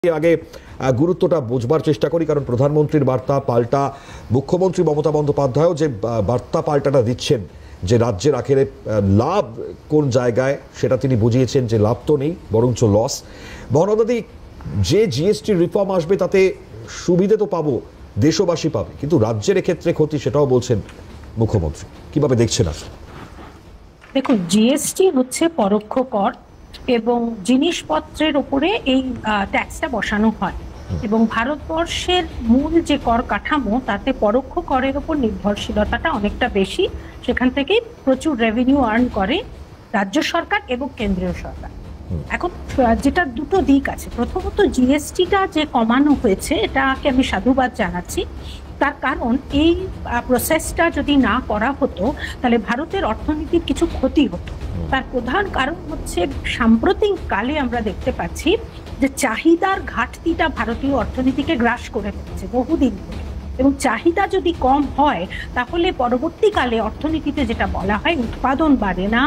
আগে গুরুত্বটা বোঝবার চেষ্টা করি, কারণ প্রধানমন্ত্রীর বার্তা পাল্টা মুখ্যমন্ত্রী মমতা বন্দ্যোপাধ্যায়ও যে বার্তা পাল্টাটা দিচ্ছেন যে রাজ্যের আখেরে লাভ কোন জায়গায় সেটা তিনি বুঝিয়েছেন যে লাভ তো নেই বরঞ্চ লস। মহানন্দাদি, যে জিএসটি রিফর্ম আসবে তাতে সুবিধে তো পাবো, দেশবাসী পাবে, কিন্তু রাজ্যের ক্ষেত্রে ক্ষতি সেটাও বলছেন মুখ্যমন্ত্রী। কিভাবে দেখছেন আসলে? দেখুন, জিএসটি হচ্ছে পরোক্ষ কর এবং জিনিসপত্রের উপরে এই ট্যাক্সটা বসানো হয় এবং ভারতবর্ষের মূল যে কর কাঠামো তাতে পরোক্ষ করের উপর নির্ভরশীলতাটা অনেকটা বেশি। সেখান থেকে প্রচুর রেভিনিউ আর্ন করে রাজ্য সরকার এবং কেন্দ্রীয় সরকার। এখন যেটা দুটো দিক আছে, প্রথমত জিএসটিটা যে কমানো হয়েছে এটাকে আমি সাধুবাদ জানাচ্ছি। তার কারণ এই প্রসেসটা যদি না করা হতো তাহলে ভারতের অর্থনীতির কিছু ক্ষতি হতো। তার প্রধান কারণ হচ্ছে সাম্প্রতিক কালে আমরা দেখতে পাচ্ছি যে চাহিদার ঘাটতিটা ভারতীয় অর্থনীতিকে গ্রাস করে ফেলেছে বহুদিন ধরে, এবং চাহিদা যদি কম হয় তাহলে পরবর্তীকালে অর্থনীতিতে যেটা বলা হয় উৎপাদন বাড়ে না,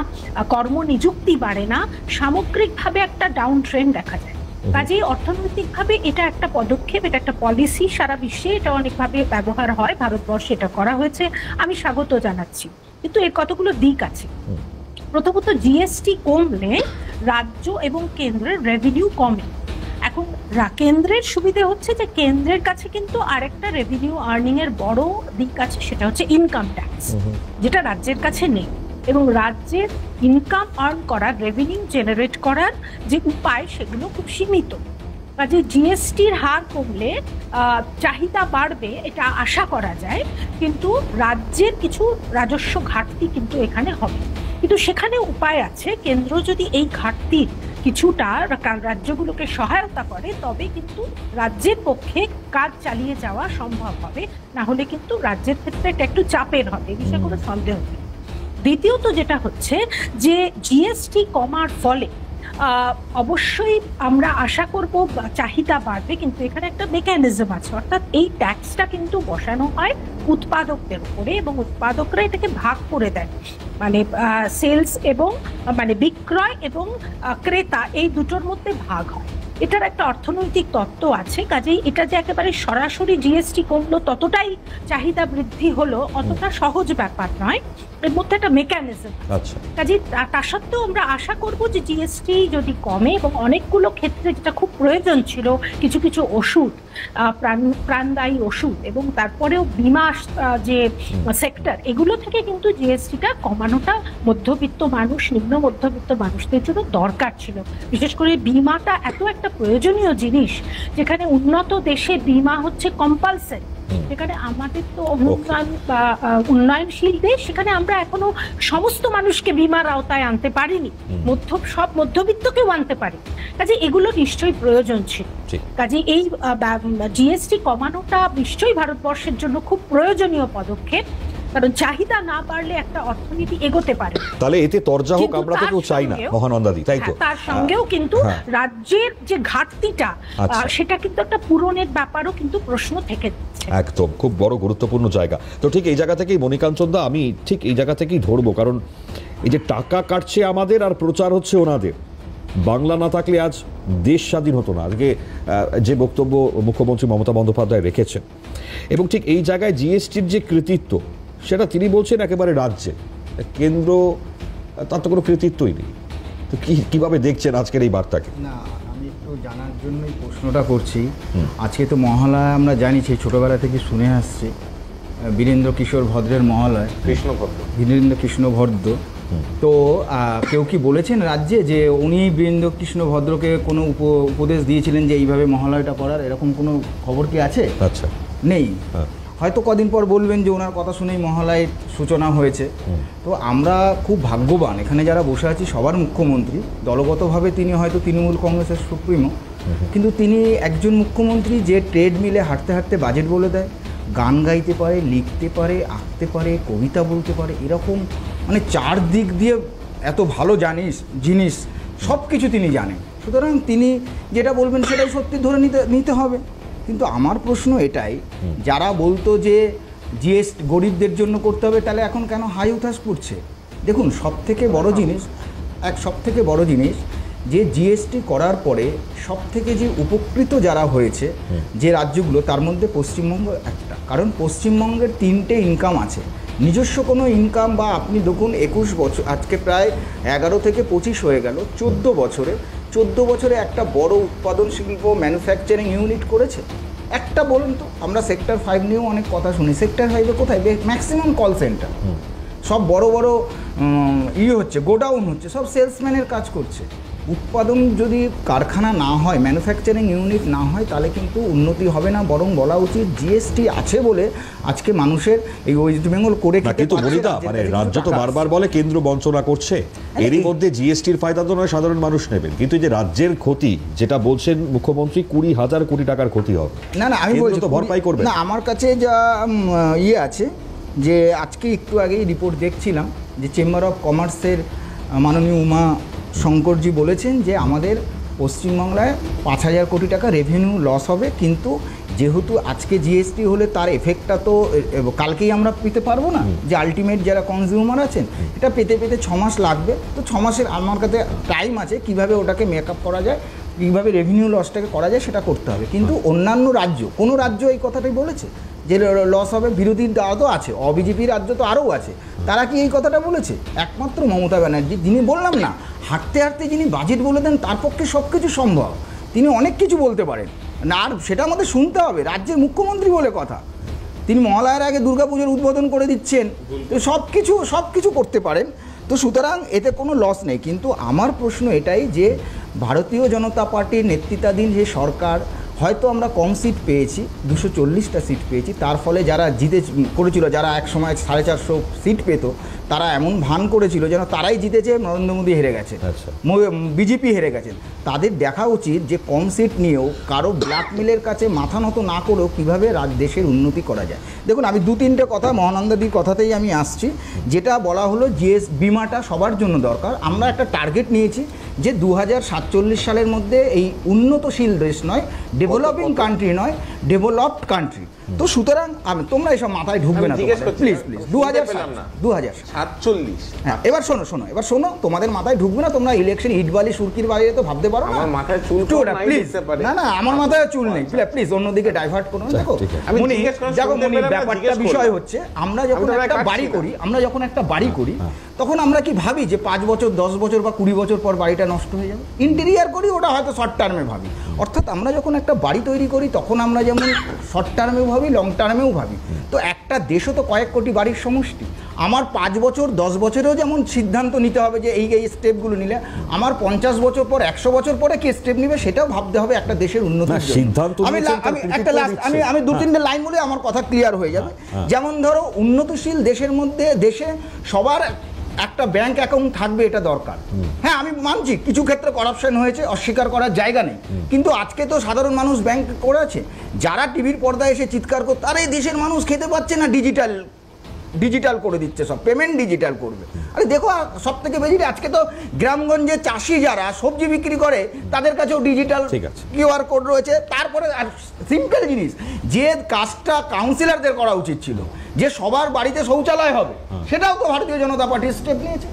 কর্মনিযুক্তি বাড়ে না, সামগ্রিকভাবে একটা ডাউন ট্রেন্ড দেখা যায়। কাজেই অর্থনৈতিকভাবে এটা একটা পদক্ষেপ, এটা একটা পলিসি, সারা বিশ্বে এটা অনেকভাবে ব্যবহার হয়, ভারতবর্ষে এটা করা হয়েছে, আমি স্বাগত জানাচ্ছি। কিন্তু এর কতগুলো দিক আছে। প্রথমত, জিএসটি কমলে রাজ্য এবং কেন্দ্রের রেভিনিউ কমে। এখন কেন্দ্রের সুবিধে হচ্ছে যে কেন্দ্রের কাছে কিন্তু আরেকটা রেভিনিউ আর্নিং এর বড় দিক আছে, সেটা হচ্ছে ইনকাম ট্যাক্স, যেটা রাজ্যের কাছে নেই। এবং রাজ্যের ইনকাম আর্ন করার, রেভিনিউ জেনারেট করার যে উপায় সেগুলো খুব সীমিত। কাজে জিএসটির হার কমলে চাহিদা বাড়বে এটা আশা করা যায়, কিন্তু রাজ্যের কিছু রাজস্ব ঘাটতি কিন্তু এখানে হবে। কিন্তু সেখানে উপায় আছে, কেন্দ্র যদি এই ঘাটতির কিছুটা রাজ্যগুলোকে সহায়তা করে তবে কিন্তু রাজ্যের পক্ষে কাজ চালিয়ে যাওয়া সম্ভব হবে, না হলে কিন্তু রাজ্যের ক্ষেত্রে এটা একটু চাপের হবে, এই বিষয়ে কোনো সন্দেহ নেই। দ্বিতীয়ত যেটা হচ্ছে যে জিএসটি কমার ফলে অবশ্যই আমরা আশা করব চাহিদা বাড়বে, কিন্তু এখানে একটা মেকানিজম আছে, অর্থাৎ এই ট্যাক্সটা কিন্তু বসানো হয় উৎপাদকদের উপরে এবং উৎপাদকরা এটাকে ভাগ করে দেয়, মানে সেলস এবং মানে বিক্রয় এবং ক্রেতা এই দুটোর মধ্যে ভাগ হয়। এটার একটা অর্থনৈতিক তত্ত্ব আছে। কাজেই এটা যে একেবারে সরাসরি জিএসটি কমলো ততটাই চাহিদা বৃদ্ধি হলো অতটা সহজ ব্যাপার নয়, এর মধ্যে একটা মেকানিজম। কাজেই তা সত্ত্বেও আমরা আশা করব যে জিএসটি যদি কমে, এবং অনেকগুলো ক্ষেত্রে যেটা খুব প্রয়োজন ছিল, কিছু কিছু ওষুধ, প্রাণদায়ী ওষুধ এবং তারপরেও বীমা যে সেক্টর, এগুলো থেকে কিন্তু জিএসটিটা কমানোটা মধ্যবিত্ত মানুষ, নিম্ন মধ্যবিত্ত মানুষদের জন্য দরকার ছিল। বিশেষ করে বীমাটা এত একটা প্রয়োজনীয় জিনিস, যেখানে উন্নত দেশে বীমা হচ্ছে কম্পালসারি, যেখানে আমাদের তো উন্নয়নশীল দেশ, সেখানে আমরা এখনো সমস্ত মানুষকে বীমার আওতায় আনতে পারিনি, সব মধ্যবিত্তকেও আনতে পারি। কাজে এগুলো নিশ্চয়ই প্রয়োজন ছিল। কাজে এই জিএসটি কমানোটা নিশ্চয়ই ভারতবর্ষের জন্য খুব প্রয়োজনীয় পদক্ষেপ, কারণ চাহিদা না বাড়লে একটা অর্থনীতি এগোতে পারে। তাহলে এতে তরজা হোক আমরা তো কেউ চাই না মহানন্দাদি, তাই তো? তার সঙ্গেও কিন্তু রাজ্যের যে ঘাটতিটা সেটা কিন্তু একটা পূরণের ব্যাপারও কিন্তু প্রশ্ন থেকে যাচ্ছে। একদম খুব বড় গুরুত্বপূর্ণ জায়গা। তো ঠিক এই জায়গা থেকেই মণিকাঞ্চনদা, আমি ঠিক এই জায়গা থেকেই ধরবো, কারণ এই যে টাকা কাটছে আমাদের আর প্রচার হচ্ছে ওনাদের, বাংলা না থাকলে আজ দেশ স্বাধীন হতো না। আজকে যে বক্তব্য মুখ্যমন্ত্রী মমতা বন্দ্যোপাধ্যায় রেখেছেন, এবং ঠিক এই জায়গায় জিএসটির যে কৃতিত্ব সেটা তিনি বলছেন একেবারে রাজ্যে, কেন্দ্র তার তো কোনো কৃতিত্বই নেই। তো কিভাবে দেখছেন আজকের এই বার্তাকে? না, আমি তো জানার জন্যই প্রশ্নটা করছি। আজকে তো মহালয়া আমরা জানি, সেই ছোটোবেলা থেকে শুনে আসছি, বীরেন্দ্র কিশোর ভদ্রের মহালয়, বীরেন্দ্র কৃষ্ণ ভদ্র। তো কেউ কি বলেছেন রাজ্যে যে উনি বীরেন্দ্র কৃষ্ণ ভদ্রকে কোনো উপদেশ দিয়েছিলেন যে এইভাবে মহালয়টা করার, এরকম কোনো খবর কি আছে? আচ্ছা, নেই। হয়তো কদিন পর বলবেন যে ওনার কথা শুনেই মহালয়ের সূচনা হয়েছে। তো আমরা খুব ভাগ্যবান, এখানে যারা বসে আছি সবার মুখ্যমন্ত্রী, দলগতভাবে তিনি হয়তো তৃণমূল কংগ্রেসের সুপ্রিমো, কিন্তু তিনি একজন মুখ্যমন্ত্রী যে ট্রেড মিলে হাঁটতে হাঁটতে বাজেট বলে দেয়, গান গাইতে পারে, লিখতে পারে, আঁকতে পারে, কবিতা বলতে পারে, এরকম মানে চারদিক দিয়ে এত ভালো জিনিস সব কিছু তিনি জানেন। সুতরাং তিনি যেটা বলবেন সেটাই সত্যি ধরে নিতে হবে। কিন্তু আমার প্রশ্ন এটাই, যারা বলতো যে জিএসটি গরিবদের জন্য করতে হবে, তাহলে এখন কেন হাই উঠাস পড়ছে? দেখুন, সব থেকে বড় জিনিস যে জিএসটি করার পরে সব থেকে যে উপকৃত যারা হয়েছে যে রাজ্যগুলো, তার মধ্যে পশ্চিমবঙ্গ একটা। কারণ পশ্চিমবঙ্গের 3টে ইনকাম আছে, নিজস্ব কোনো ইনকাম বা আপনি দেখুন 21 বছর, আজকে প্রায় 11 থেকে 25 হয়ে গেল, 14 বছরে একটা বড় উৎপাদন শিল্প ম্যানুফ্যাকচারিং ইউনিট করেছে একটা? বলুন তো। আমরা সেক্টর 5 নিয়েও অনেক কথা শুনি, সেক্টর 5-এ কোথায়? ম্যাক্সিমাম কল সেন্টার, সব বড় বড় হচ্ছে, গোডাউন হচ্ছে, সব সেলসম্যানের কাজ করছে। উৎপাদন যদি কারখানা না হয়, ম্যানুফ্যাকচারিং ইউনিট না হয়, তাহলে কিন্তু উন্নতি হবে না। বরং বলা উচিত জিএসটি আছে বলে আজকে মানুষের এই ওয়েস্ট বেঙ্গল করে কিন্তু বনিতা, মানে রাজ্য তো বারবার বলে কেন্দ্র বঞ্চনা করছে, এরই মধ্যে জিএসটির ফায়দা তো নয় সাধারণ মানুষ নেবেন, কিন্তু যে রাজ্যের ক্ষতি যেটা বলছেন মুখ্যমন্ত্রী, 20,000 কোটি টাকার ক্ষতি হবে। না আমি বলছি তো ভরপাই করবে না। আমার কাছে যা আছে, যে আজকে একটু আগেই রিপোর্ট দেখছিলাম যে চেম্বার অফ কমার্সের মাননীয় উমা শঙ্করজি বলেছেন যে আমাদের পশ্চিমবাংলায় 5,000 কোটি টাকা রেভিনিউ লস হবে, কিন্তু যেহেতু আজকে জিএসটি হলে তার এফেক্টটা তো কালকেই আমরা পেতে পারবো না, যে আলটিমেট যারা কনজিউমার আছেন এটা পেতে 6 মাস লাগবে। তো 6 মাসের আমার কাছে টাইম আছে, কিভাবে ওটাকে মেকআপ করা যায়, কীভাবে রেভিনিউ লসটাকে করা যায় সেটা করতে হবে। কিন্তু অন্যান্য রাজ্য, কোনো রাজ্য এই কথাটাই বলেছে যে লস হবে? বিরোধী দল তো আছে, অবিজেপি রাজ্য তো আরও আছে, তারা কি এই কথাটা বলেছে? একমাত্র মমতা ব্যানার্জি, যিনি বললাম না হাঁটতে হাঁটতে যিনি বাজেট বলে দেন, তার পক্ষে সব কিছু সম্ভব, তিনি অনেক কিছু বলতে পারেন না, আর সেটা আমাদের শুনতে হবে। রাজ্যের মুখ্যমন্ত্রী বলে কথা, তিনি মহালয়ার আগে দুর্গাপুজোর উদ্বোধন করে দিচ্ছেন, তো সব কিছু করতে পারেন। তো সুতরাং এতে কোনো লস নেই। কিন্তু আমার প্রশ্ন এটাই যে ভারতীয় জনতা পার্টির নেতৃত্বাধীন যে সরকার, হয়তো আমরা কম সিট পেয়েছি, 240টা সিট পেয়েছি, তার ফলে যারা করেছিল, যারা এক সময় 450 সিট পেত, তারা এমন ভান করেছিল যেন তারাই জিতেছে, নরেন্দ্র মোদী হেরে গেছে, বিজেপি হেরে গেছেন। তাদের দেখা উচিত যে কম সিট নিয়েও কারো ব্ল্যাকমেলের কাছে মাথা নত না করেও কীভাবে দেশের উন্নতি করা যায়। দেখুন, আমি 2-3টে কথা মহানন্দাদির কথাতেই আমি আসছি। যেটা বলা হলো জিএস বিমাটা সবার জন্য দরকার। আমরা একটা টার্গেট নিয়েছি যে 2047 সালের মধ্যে এই উন্নতশীল দেশ নয়, ডেভেলপিং কান্ট্রি নয়, ডেভেলপড কান্ট্রি। তো সুতরাং তোমরা এসব মাথায় ঢুকবে না, প্লিজ 2047। হ্যাঁ, এবার শোনো, তোমাদের মাথায় ঢুকবে না। তোমরা ইলেকশন ইটবালি সুরকির বাইরে তো ভাবতে পারো না। প্লিজ, না আমার মাথায় চুল নেই, প্লিজ অন্যদিকে ডাইভার্ট করো না। দেখো ব্যাপারটা বিষয় হচ্ছে, আমরা যখন একটা বাড়ি করি তখন আমরা কি ভাবি যে 5 বছর 10 বছর বা 20 বছর পর বাড়িটা নষ্ট হয়ে যাবে? ইন্টেরিয়ার করি, ওটা হয়তো শর্ট টার্মে ভাবি। অর্থাৎ আমরা যখন একটা বাড়ি তৈরি করি তখন আমরা যেমন শর্ট টার্মেও ভাবি, লং টার্মেও ভাবি। তো একটা দেশও তো কয়েক কোটি বাড়ির সমষ্টি। আমার 5 বছর 10 বছরেও যেমন সিদ্ধান্ত নিতে হবে যে এই স্টেপগুলো নিলে, আমার 50 বছর পর 100 বছর পরে কে স্টেপ নিবে সেটাও ভাবতে হবে একটা দেশের উন্নতির জন্য। আমি 2-3টে লাইন বলে আমার কথা ক্লিয়ার হয়ে যাবে। যেমন ধরো, উন্নতশীল দেশের মধ্যে দেশে সবার একটা ব্যাংক অ্যাকাউন্ট থাকবে, এটা দরকার। হ্যাঁ, আমি মানছি কিছু ক্ষেত্রে করাপশন হয়েছে, অস্বীকার করার জায়গা নেই, কিন্তু আজকে তো সাধারণ মানুষ ব্যাংক করে আছে। যারা টিভির পর্দায় এসে চিৎকার করতে, আরে দেশের মানুষ খেতে পাচ্ছে না, ডিজিটাল করে দিচ্ছে, সব পেমেন্ট ডিজিটাল করবে। আরে দেখো, সব থেকে বেশি আজকে তো গ্রামগঞ্জে চাষি যারা সবজি বিক্রি করে তাদের কাছেও ডিজিটাল কিউআর কোড রয়েছে। তারপরে সিম্পল জিনিস, যে কাজটা কাউন্সিলরদের করা উচিত ছিল, যে সবার বাড়িতে শৌচালয় হবে, সেটাও তো ভারতীয় জনতা পার্টির স্টেপ নিয়েছে।